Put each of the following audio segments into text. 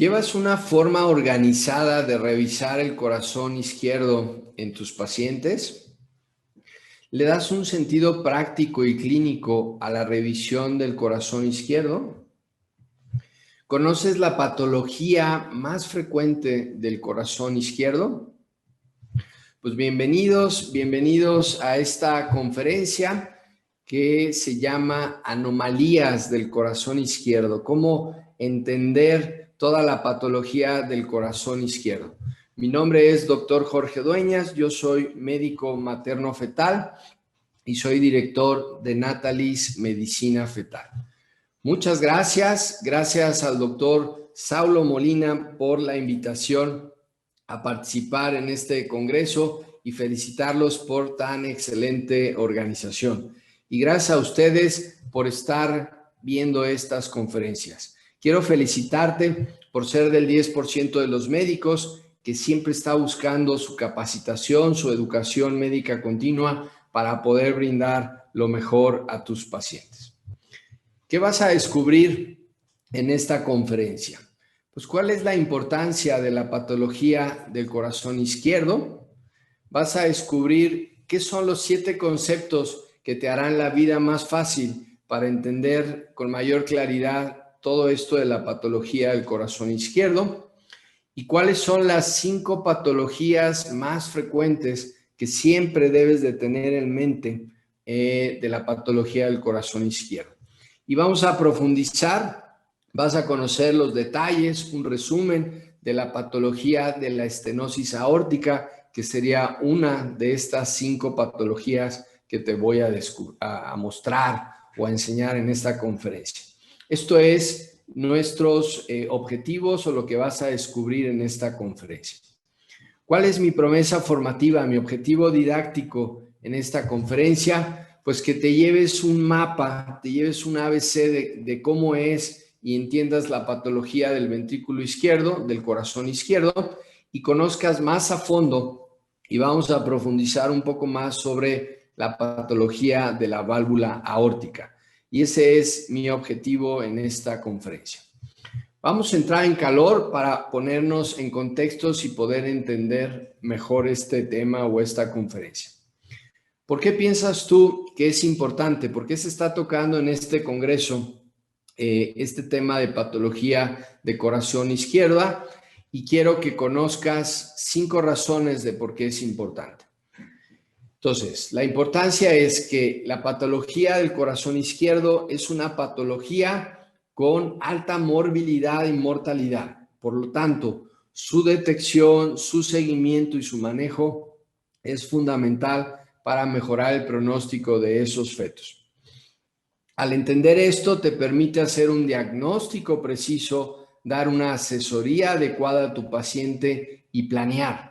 ¿Llevas una forma organizada de revisar el corazón izquierdo en tus pacientes? ¿Le das un sentido práctico y clínico a la revisión del corazón izquierdo? ¿Conoces la patología más frecuente del corazón izquierdo? Pues bienvenidos a esta conferencia que se llama Anomalías del corazón izquierdo. ¿Cómo entender toda la patología del corazón izquierdo? Mi nombre es Dr. Jorge Dueñas, yo soy médico materno-fetal y soy director de Natalis Medicina Fetal. Muchas gracias al doctor Saulo Molina por la invitación a participar en este congreso y felicitarlos por tan excelente organización. Y gracias a ustedes por estar viendo estas conferencias. Quiero felicitarte por ser del 10% de los médicos que siempre está buscando su capacitación, su educación médica continua para poder brindar lo mejor a tus pacientes. ¿Qué vas a descubrir en esta conferencia? Pues, ¿cuál es la importancia de la patología del corazón izquierdo? Vas a descubrir qué son los 7 conceptos que te harán la vida más fácil para entender con mayor claridad todo esto de la patología del corazón izquierdo y cuáles son las 5 patologías más frecuentes que siempre debes de tener en mente de la patología del corazón izquierdo. Y vamos a profundizar, vas a conocer los detalles, un resumen de la patología de la estenosis aórtica, que sería una de estas 5 patologías que te voy a mostrar o a enseñar en esta conferencia. Esto es nuestros objetivos o lo que vas a descubrir en esta conferencia. ¿Cuál es mi promesa formativa, mi objetivo didáctico en esta conferencia? Pues que te lleves un mapa, te lleves un ABC de cómo es y entiendas la patología del ventrículo izquierdo, del corazón izquierdo, y conozcas más a fondo y vamos a profundizar un poco más sobre la patología de la válvula aórtica. Y ese es mi objetivo en esta conferencia. Vamos a entrar en calor para ponernos en contextos y poder entender mejor este tema o esta conferencia. ¿Por qué piensas tú que es importante? ¿Por qué se está tocando en este congreso este tema de patología de corazón izquierda? Y quiero que conozcas 5 razones de por qué es importante. Entonces, la importancia es que la patología del corazón izquierdo es una patología con alta morbilidad y mortalidad. Por lo tanto, su detección, su seguimiento y su manejo es fundamental para mejorar el pronóstico de esos fetos. Al entender esto, te permite hacer un diagnóstico preciso, dar una asesoría adecuada a tu paciente y planear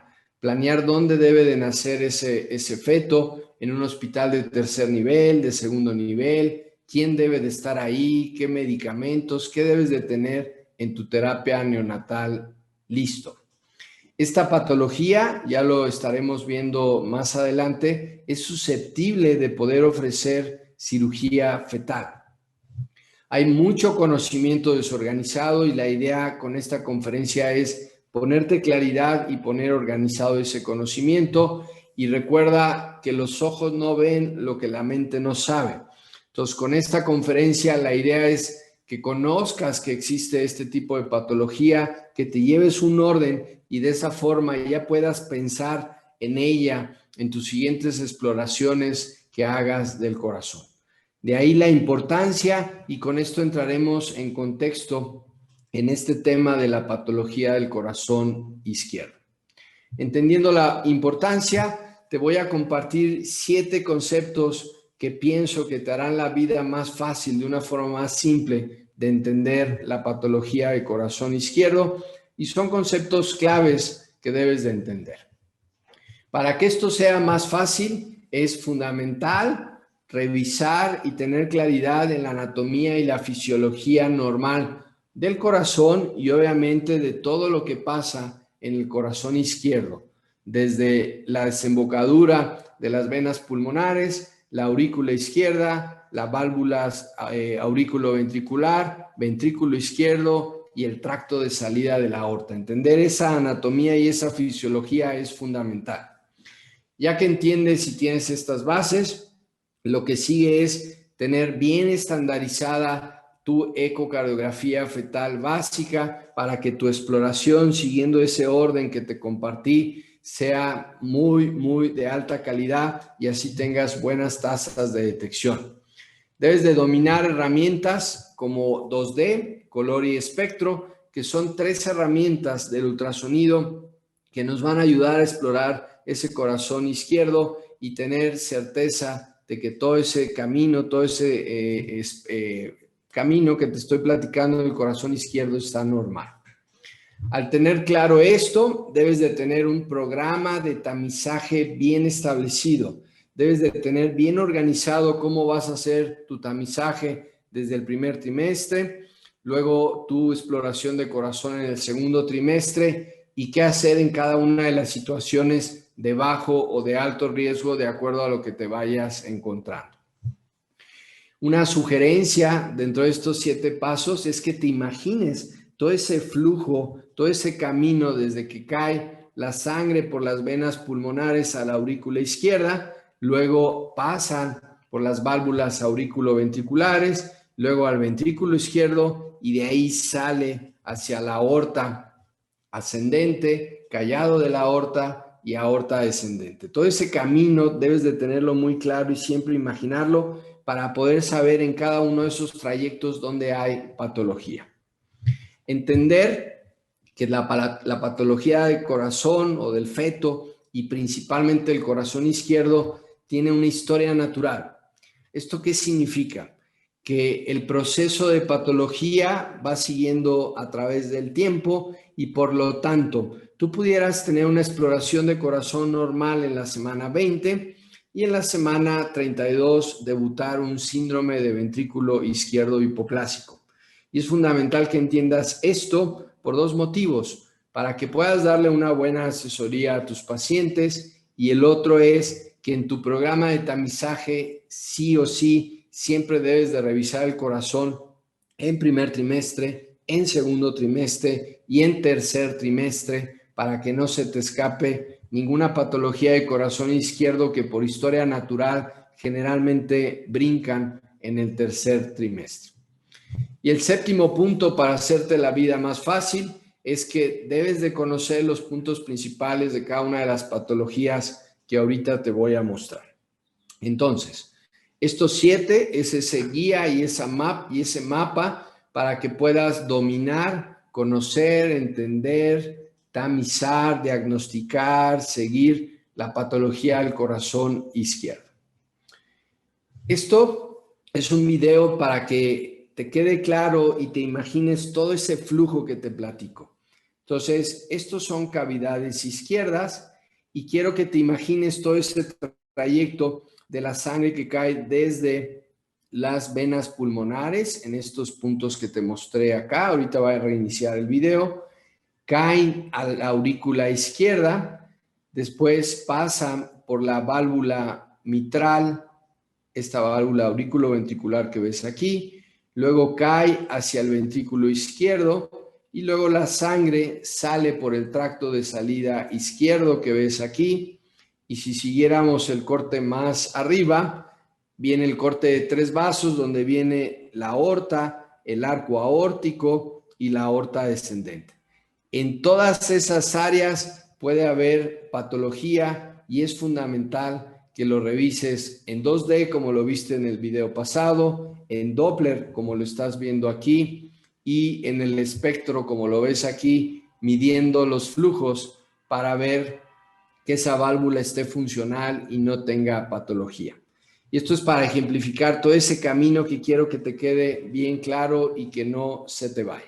dónde debe de nacer ese feto, en un hospital de tercer nivel, de segundo nivel, quién debe de estar ahí, qué medicamentos, qué debes de tener en tu terapia neonatal listo. Esta patología, ya lo estaremos viendo más adelante, es susceptible de poder ofrecer cirugía fetal. Hay mucho conocimiento desorganizado y la idea con esta conferencia es ponerte claridad y poner organizado ese conocimiento. Y recuerda que los ojos no ven lo que la mente no sabe. Entonces, con esta conferencia la idea es que conozcas que existe este tipo de patología, que te lleves un orden y de esa forma ya puedas pensar en ella en tus siguientes exploraciones que hagas del corazón. De ahí la importancia, y con esto entraremos en contexto en este tema de la patología del corazón izquierdo. Entendiendo la importancia, te voy a compartir 7 conceptos que pienso que te harán la vida más fácil, de una forma más simple de entender la patología del corazón izquierdo, y son conceptos claves que debes de entender. Para que esto sea más fácil, es fundamental revisar y tener claridad en la anatomía y la fisiología normal del corazón y obviamente de todo lo que pasa en el corazón izquierdo, desde la desembocadura de las venas pulmonares, la aurícula izquierda, las válvulas aurículo-ventricular, ventrículo izquierdo, y el tracto de salida de la aorta. Entender esa anatomía y esa fisiología es fundamental. Ya que entiendes y tienes estas bases, lo que sigue es tener bien estandarizada tu ecocardiografía fetal básica para que tu exploración, siguiendo ese orden que te compartí, sea muy de alta calidad y así tengas buenas tasas de detección. Debes de dominar herramientas como 2D, color y espectro, que son 3 herramientas del ultrasonido que nos van a ayudar a explorar ese corazón izquierdo y tener certeza de que todo ese camino, camino que te estoy platicando del corazón izquierdo está normal. Al tener claro esto, debes de tener un programa de tamizaje bien establecido. Debes de tener bien organizado cómo vas a hacer tu tamizaje desde el primer trimestre, luego tu exploración de corazón en el segundo trimestre y qué hacer en cada una de las situaciones de bajo o de alto riesgo de acuerdo a lo que te vayas encontrando. Una sugerencia dentro de estos 7 pasos es que te imagines todo ese flujo, todo ese camino desde que cae la sangre por las venas pulmonares a la aurícula izquierda, luego pasan por las válvulas aurículo-ventriculares, luego al ventrículo izquierdo y de ahí sale hacia la aorta ascendente, callado de la aorta y aorta descendente. Todo ese camino debes de tenerlo muy claro y siempre imaginarlo para poder saber en cada uno de esos trayectos dónde hay patología. Entender que la patología del corazón o del feto y principalmente el corazón izquierdo tiene una historia natural. ¿Esto qué significa? Que el proceso de patología va siguiendo a través del tiempo y por lo tanto tú pudieras tener una exploración de corazón normal en la semana 20 y en la semana 32 debutar un síndrome de ventrículo izquierdo hipoplásico. Y es fundamental que entiendas esto por 2 motivos, para que puedas darle una buena asesoría a tus pacientes y el otro es que en tu programa de tamizaje sí o sí siempre debes de revisar el corazón en primer trimestre, en segundo trimestre y en tercer trimestre para que no se te escape ninguna patología de corazón izquierdo que por historia natural generalmente brincan en el tercer trimestre. Y el 7º punto para hacerte la vida más fácil es que debes de conocer los puntos principales de cada una de las patologías que ahorita te voy a mostrar. Entonces, estos 7 es ese guía y ese mapa para que puedas dominar, conocer, entender, tamizar, diagnosticar, seguir la patología del corazón izquierdo. Esto es un video para que te quede claro y te imagines todo ese flujo que te platico. Entonces, estos son cavidades izquierdas y quiero que te imagines todo ese trayecto de la sangre que cae desde las venas pulmonares en estos puntos que te mostré acá. Ahorita voy a reiniciar el video. Caen a la aurícula izquierda, después pasan por la válvula mitral, esta válvula auriculoventricular que ves aquí, luego cae hacia el ventrículo izquierdo y luego la sangre sale por el tracto de salida izquierdo que ves aquí. Y si siguiéramos el corte más arriba, viene el corte de 3 vasos donde viene la aorta, el arco aórtico y la aorta descendente. En todas esas áreas puede haber patología y es fundamental que lo revises en 2D como lo viste en el video pasado, en Doppler como lo estás viendo aquí y en el espectro como lo ves aquí, midiendo los flujos para ver que esa válvula esté funcional y no tenga patología. Y esto es para ejemplificar todo ese camino que quiero que te quede bien claro y que no se te vaya.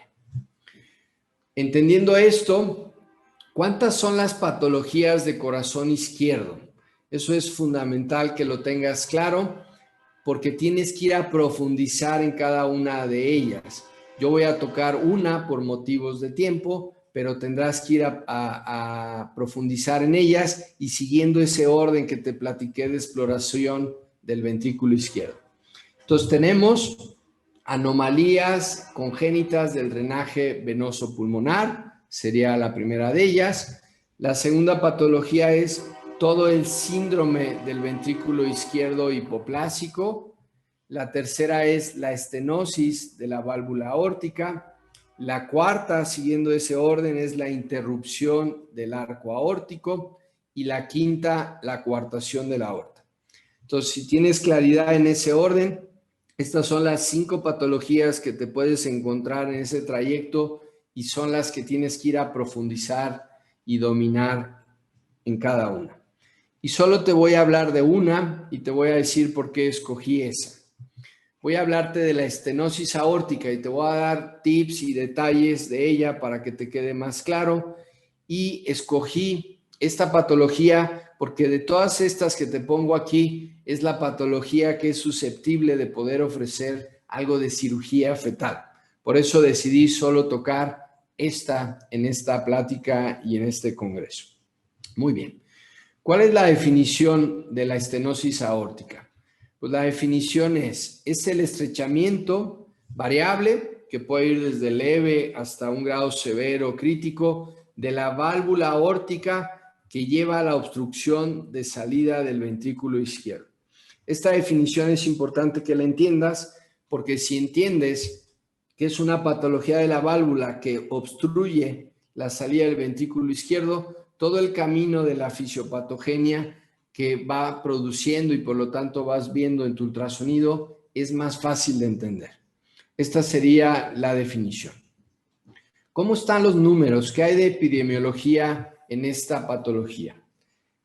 Entendiendo esto, ¿cuántas son las patologías de corazón izquierdo? Eso es fundamental que lo tengas claro porque tienes que ir a profundizar en cada una de ellas. Yo voy a tocar una por motivos de tiempo, pero tendrás que ir a profundizar en ellas y siguiendo ese orden que te platiqué de exploración del ventrículo izquierdo. Entonces tenemos Anomalías congénitas del drenaje venoso pulmonar, sería la primera de ellas. La segunda patología es todo el síndrome del ventrículo izquierdo hipoplásico. La tercera es la estenosis de la válvula aórtica. La cuarta, siguiendo ese orden, es la interrupción del arco aórtico. Y la quinta, la coartación de la aorta. Entonces, si tienes claridad en ese orden, estas son las 5 patologías que te puedes encontrar en ese trayecto y son las que tienes que ir a profundizar y dominar en cada una. Y solo te voy a hablar de una y te voy a decir por qué escogí esa. Voy a hablarte de la estenosis aórtica y te voy a dar tips y detalles de ella para que te quede más claro. Y escogí esta patología porque de todas estas que te pongo aquí es la patología que es susceptible de poder ofrecer algo de cirugía fetal. Por eso decidí solo tocar esta en esta plática y en este congreso. Muy bien. ¿Cuál es la definición de la estenosis aórtica? Pues la definición es el estrechamiento variable que puede ir desde leve hasta un grado severo crítico de la válvula aórtica que lleva a la obstrucción de salida del ventrículo izquierdo. Esta definición es importante que la entiendas porque si entiendes que es una patología de la válvula que obstruye la salida del ventrículo izquierdo, todo el camino de la fisiopatogenia que va produciendo y por lo tanto vas viendo en tu ultrasonido es más fácil de entender. Esta sería la definición. ¿Cómo están los números? ¿Qué hay de epidemiología en esta patología?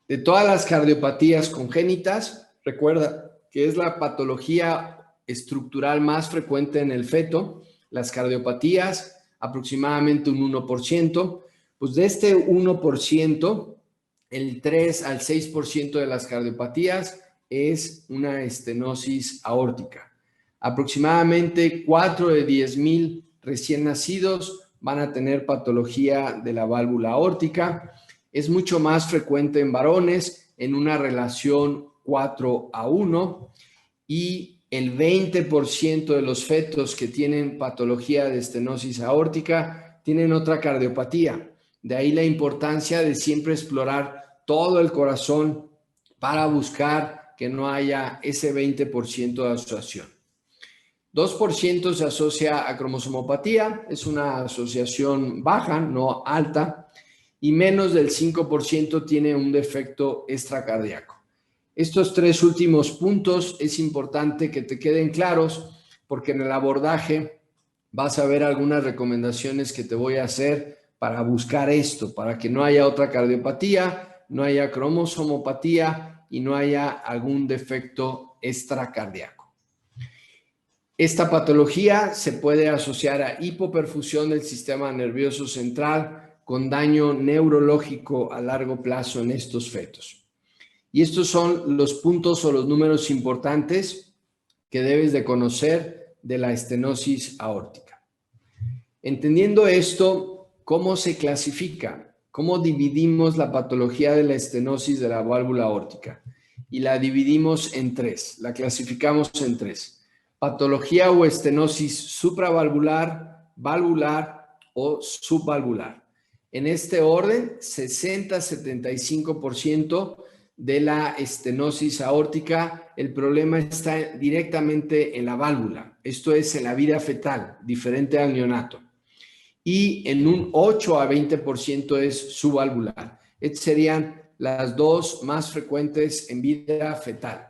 De todas las cardiopatías congénitas, recuerda que es la patología estructural más frecuente en el feto, las cardiopatías, aproximadamente un 1%, pues de este 1%, el 3 al 6% de las cardiopatías es una estenosis aórtica. Aproximadamente 4 de 10,000 recién nacidos van a tener patología de la válvula aórtica. Es mucho más frecuente en varones en una relación 4:1 y el 20% de los fetos que tienen patología de estenosis aórtica tienen otra cardiopatía. De ahí la importancia de siempre explorar todo el corazón para buscar que no haya ese 20% de asociación. 2% se asocia a cromosomopatía, es una asociación baja, no alta, y menos del 5% tiene un defecto extracardíaco. Estos 3 últimos puntos es importante que te queden claros porque en el abordaje vas a ver algunas recomendaciones que te voy a hacer para buscar esto, para que no haya otra cardiopatía, no haya cromosomopatía y no haya algún defecto extracardíaco. Esta patología se puede asociar a hipoperfusión del sistema nervioso central con daño neurológico a largo plazo en estos fetos. Y estos son los puntos o los números importantes que debes de conocer de la estenosis aórtica. Entendiendo esto, ¿cómo se clasifica? ¿Cómo dividimos la patología de la estenosis de la válvula aórtica? Y la dividimos en 3, la clasificamos en 3. Patología o estenosis supravalvular, valvular o subvalvular. En este orden, 60-75% de la estenosis aórtica, el problema está directamente en la válvula. Esto es en la vida fetal, diferente al neonato. Y en un 8 a 20% es subvalvular. Estas serían las 2 más frecuentes en vida fetal.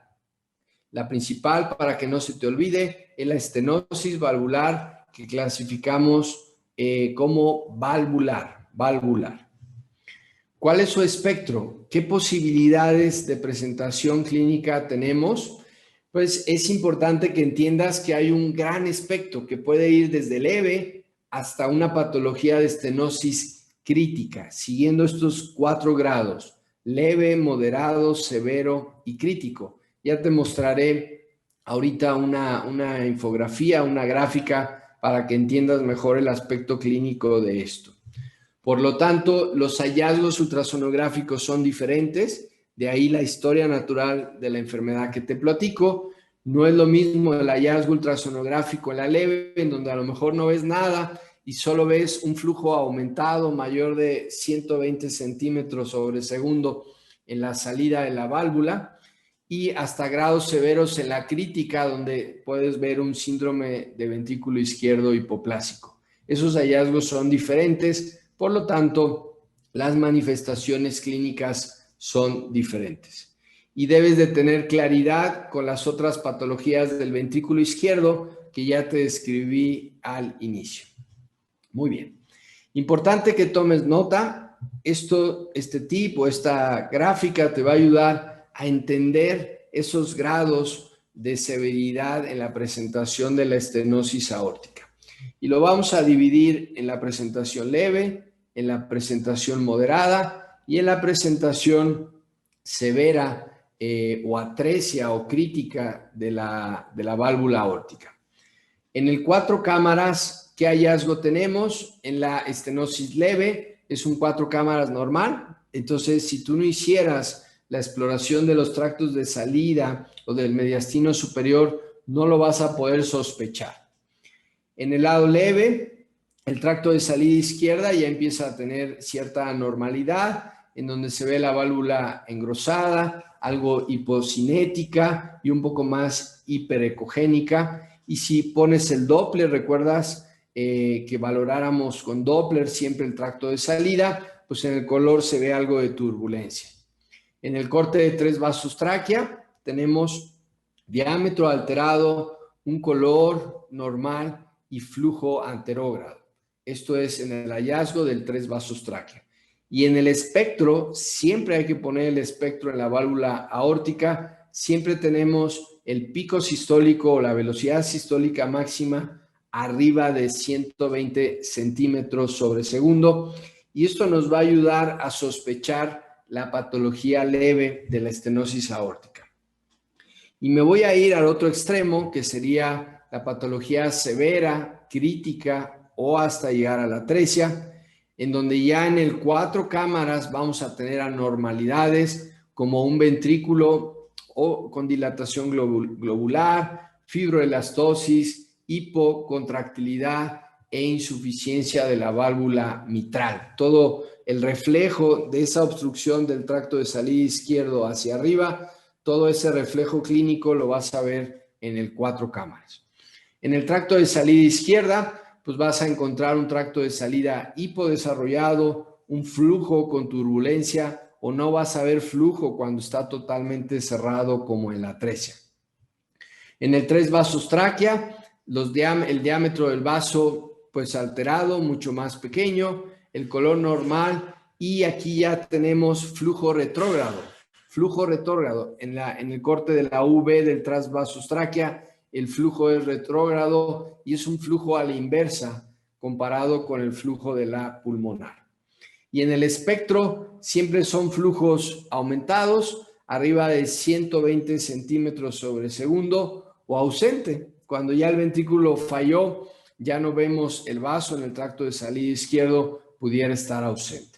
La principal, para que no se te olvide, es la estenosis valvular que clasificamos como valvular. ¿Cuál es su espectro? ¿Qué posibilidades de presentación clínica tenemos? Pues es importante que entiendas que hay un gran espectro que puede ir desde leve hasta una patología de estenosis crítica, siguiendo estos 4 grados: leve, moderado, severo y crítico. Ya te mostraré ahorita una infografía, una gráfica para que entiendas mejor el aspecto clínico de esto. Por lo tanto, los hallazgos ultrasonográficos son diferentes, de ahí la historia natural de la enfermedad que te platico. No es lo mismo el hallazgo ultrasonográfico en la leve, en donde a lo mejor no ves nada y solo ves un flujo aumentado mayor de 120 centímetros sobre segundo en la salida de la válvula, y hasta grados severos en la crítica, donde puedes ver un síndrome de ventrículo izquierdo hipoplásico. Esos hallazgos son diferentes, por lo tanto, las manifestaciones clínicas son diferentes. Y debes de tener claridad con las otras patologías del ventrículo izquierdo que ya te describí al inicio. Muy bien. Importante que tomes nota. Este tip o esta gráfica te va a ayudar a entender esos grados de severidad en la presentación de la estenosis aórtica. Y lo vamos a dividir en la presentación leve, en la presentación moderada y en la presentación severa o atresia o crítica de la válvula aórtica. En el 4 cámaras, ¿qué hallazgo tenemos? En la estenosis leve es un 4 cámaras normal. Entonces, si tú no hicieras la exploración de los tractos de salida o del mediastino superior, no lo vas a poder sospechar. En el lado leve, el tracto de salida izquierda ya empieza a tener cierta anormalidad, en donde se ve la válvula engrosada, algo hipocinética y un poco más hiperecogénica. Y si pones el Doppler, ¿recuerdas que valoráramos con Doppler siempre el tracto de salida? Pues en el color se ve algo de turbulencia. En el corte de 3 vasos tráquea tenemos diámetro alterado, un color normal y flujo anterógrado. Esto es en el hallazgo del 3 vasos tráquea. Y en el espectro, siempre hay que poner el espectro en la válvula aórtica, siempre tenemos el pico sistólico o la velocidad sistólica máxima arriba de 120 centímetros sobre segundo, y esto nos va a ayudar a sospechar la patología leve de la estenosis aórtica. Y me voy a ir al otro extremo, que sería la patología severa, crítica o hasta llegar a la atresia, en donde ya en el 4 cámaras vamos a tener anormalidades como un ventrículo o con dilatación globular, fibroelastosis, hipocontractilidad e insuficiencia de la válvula mitral. Todo el reflejo de esa obstrucción del tracto de salida izquierdo hacia arriba, todo ese reflejo clínico lo vas a ver en el 4 cámaras. En el tracto de salida izquierda, pues vas a encontrar un tracto de salida hipodesarrollado, un flujo con turbulencia, o no vas a ver flujo cuando está totalmente cerrado como en la atresia. En el 3 vasos tráquea, el diámetro del vaso pues alterado, mucho más pequeño, el color normal, y aquí ya tenemos flujo retrógrado. Flujo retrógrado en el corte de la V del 3 vasos tráquea, el flujo es retrógrado y es un flujo a la inversa comparado con el flujo de la pulmonar. Y en el espectro siempre son flujos aumentados, arriba de 120 centímetros sobre segundo, o ausente. Cuando ya el ventrículo falló, ya no vemos el vaso en el tracto de salida izquierdo, pudiera estar ausente.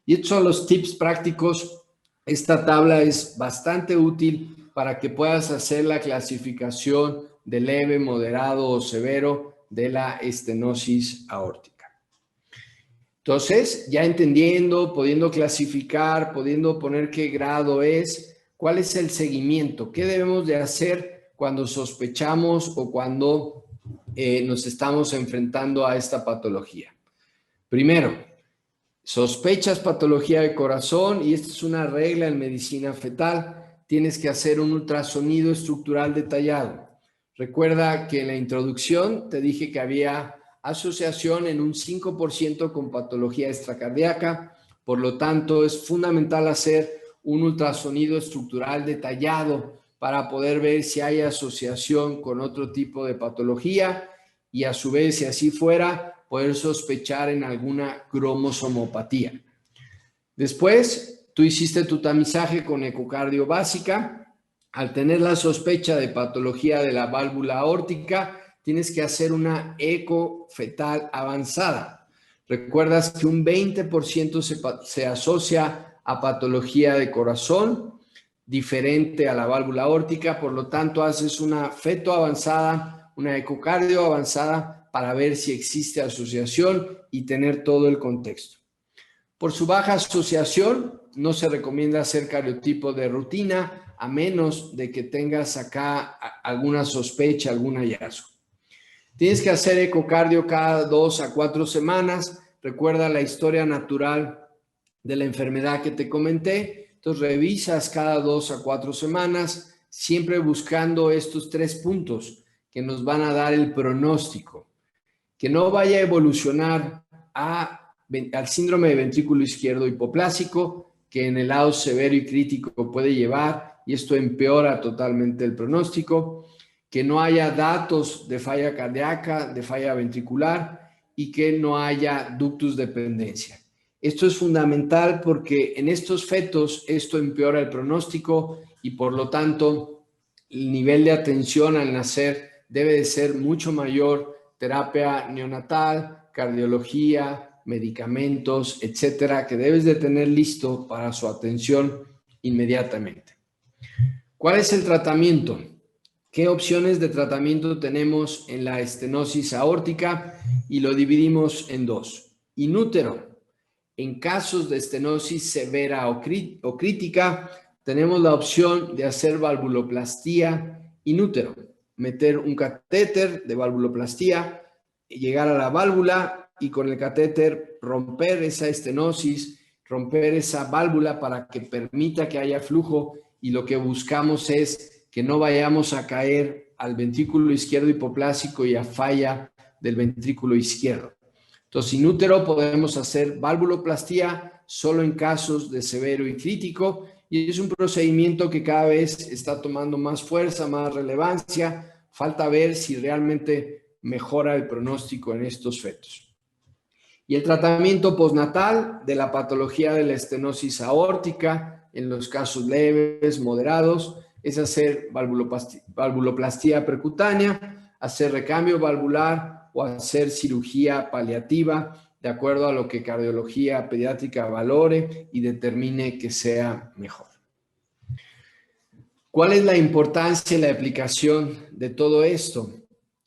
Y estos son los tips prácticos. Esta tabla es bastante útil para que puedas hacer la clasificación de leve, moderado o severo de la estenosis aórtica. Entonces, ya entendiendo, pudiendo clasificar, pudiendo poner qué grado es, ¿cuál es el seguimiento? ¿Qué debemos de hacer cuando sospechamos o cuando nos estamos enfrentando a esta patología? Primero, sospechas patología de corazón, y esta es una regla en medicina fetal, tienes que hacer un ultrasonido estructural detallado. Recuerda que en la introducción te dije que había asociación en un 5% con patología extracardíaca, por lo tanto es fundamental hacer un ultrasonido estructural detallado para poder ver si hay asociación con otro tipo de patología, y a su vez, si así fuera, poder sospechar en alguna cromosomopatía. Después, tú hiciste tu tamizaje con ecocardio básica. Al tener la sospecha de patología de la válvula aórtica, tienes que hacer una eco fetal avanzada. Recuerdas que un 20% se asocia a patología de corazón, diferente a la válvula aórtica, por lo tanto haces una feto avanzada, una ecocardio avanzada para ver si existe asociación y tener todo el contexto. Por su baja asociación, no se recomienda hacer cariotipo de rutina a menos de que tengas acá alguna sospecha, algún hallazgo. Tienes que hacer ecocardio cada 2 a 4 semanas. Recuerda la historia natural de la enfermedad que te comenté. Entonces revisas cada 2 a 4 semanas, siempre buscando estos 3 puntos que nos van a dar el pronóstico. Que no vaya a evolucionar al síndrome de ventrículo izquierdo hipoplásico, que en el lado severo y crítico puede llevar, y esto empeora totalmente el pronóstico. Que no haya datos de falla cardíaca, de falla ventricular, y que no haya ductus dependencia. Esto es fundamental porque en estos fetos esto empeora el pronóstico y por lo tanto el nivel de atención al nacer debe de ser mucho mayor. Terapia neonatal, cardiología, medicamentos, etcétera, que debes de tener listo para su atención inmediatamente. ¿Cuál es el tratamiento? ¿Qué opciones de tratamiento tenemos en la estenosis aórtica? Y lo dividimos en 2. Inútero. En casos de estenosis severa o crítica, tenemos la opción de hacer valvuloplastía inútero. Meter un catéter de valvuloplastía, llegar a la válvula y con el catéter romper esa estenosis, romper esa válvula para que permita que haya flujo, y lo que buscamos es que no vayamos a caer al ventrículo izquierdo hipoplásico y a falla del ventrículo izquierdo. Entonces, inútero podemos hacer valvuloplastía solo en casos de severo y crítico, y es un procedimiento que cada vez está tomando más fuerza, más relevancia. Falta ver si realmente mejora el pronóstico en estos fetos. Y el tratamiento postnatal de la patología de la estenosis aórtica en los casos leves, moderados, es hacer valvuloplastía percutánea, hacer recambio valvular o hacer cirugía paliativa, de acuerdo a lo que cardiología pediátrica valore y determine que sea mejor. ¿Cuál es la importancia y la aplicación de todo esto?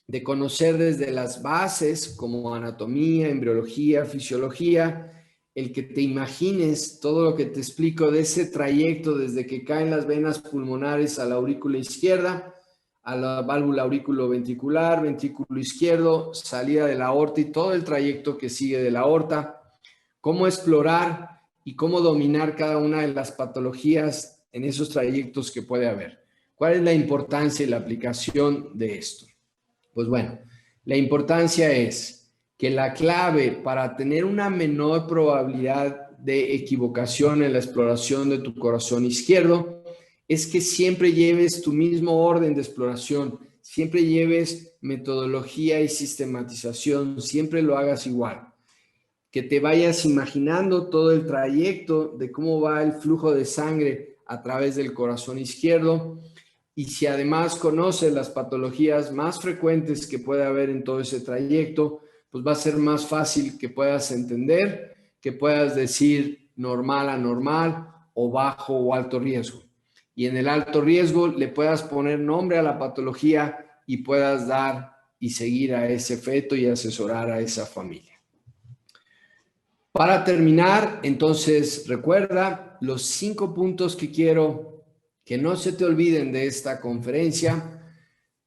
De conocer desde las bases como anatomía, embriología, fisiología, el que te imagines todo lo que te explico de ese trayecto desde que caen las venas pulmonares a la aurícula izquierda, a la válvula auriculoventricular, ventrículo izquierdo, salida de la aorta y todo el trayecto que sigue de la aorta, cómo explorar y cómo dominar cada una de las patologías en esos trayectos que puede haber. ¿Cuál es la importancia y la aplicación de esto? Pues bueno, la importancia es que la clave para tener una menor probabilidad de equivocación en la exploración de tu corazón izquierdo es que siempre lleves tu mismo orden de exploración, siempre lleves metodología y sistematización, siempre lo hagas igual. Que te vayas imaginando todo el trayecto de cómo va el flujo de sangre a través del corazón izquierdo. Y si además conoces las patologías más frecuentes que puede haber en todo ese trayecto, pues va a ser más fácil que puedas entender, que puedas decir normal, anormal o bajo o alto riesgo. Y en el alto riesgo le puedas poner nombre a la patología y puedas dar y seguir a ese feto y asesorar a esa familia. Para terminar, entonces recuerda los 5 puntos que quiero que no se te olviden de esta conferencia: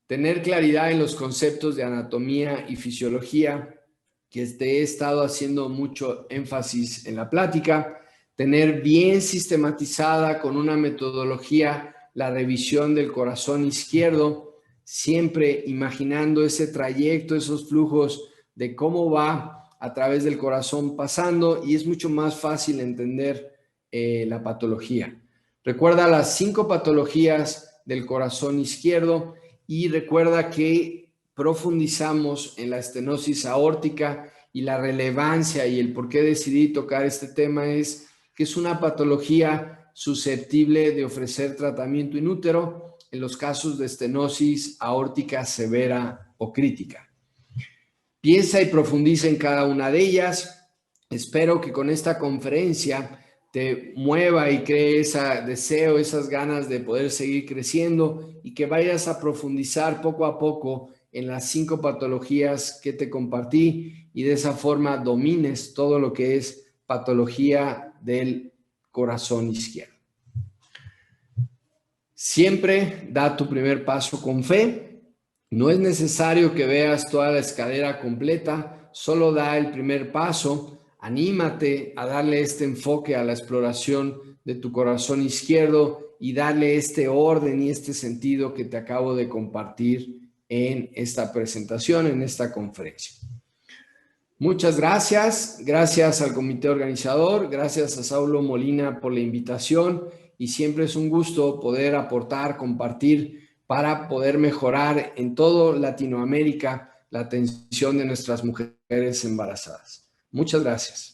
tener claridad en los conceptos de anatomía y fisiología, que te he estado haciendo mucho énfasis en la plática; tener bien sistematizada con una metodología la revisión del corazón izquierdo, siempre imaginando ese trayecto, esos flujos de cómo va a través del corazón pasando, y es mucho más fácil entender la patología. Recuerda las 5 patologías del corazón izquierdo y recuerda que profundizamos en la estenosis aórtica, y la relevancia y el por qué decidí tocar este tema es que es una patología susceptible de ofrecer tratamiento inútero en los casos de estenosis aórtica severa o crítica. Piensa y profundiza en cada una de ellas. Espero que con esta conferencia te mueva y cree ese deseo, esas ganas de poder seguir creciendo y que vayas a profundizar poco a poco en las 5 patologías que te compartí y de esa forma domines todo lo que es patología del corazón izquierdo. Siempre da tu primer paso con fe. No es necesario que veas toda la escalera completa, solo da el primer paso. Anímate a darle este enfoque a la exploración de tu corazón izquierdo y darle este orden y este sentido que te acabo de compartir en esta presentación, en esta conferencia. Muchas gracias. Gracias al comité organizador. Gracias a Saulo Molina por la invitación. Y siempre es un gusto poder aportar, compartir para poder mejorar en toda Latinoamérica la atención de nuestras mujeres embarazadas. Muchas gracias.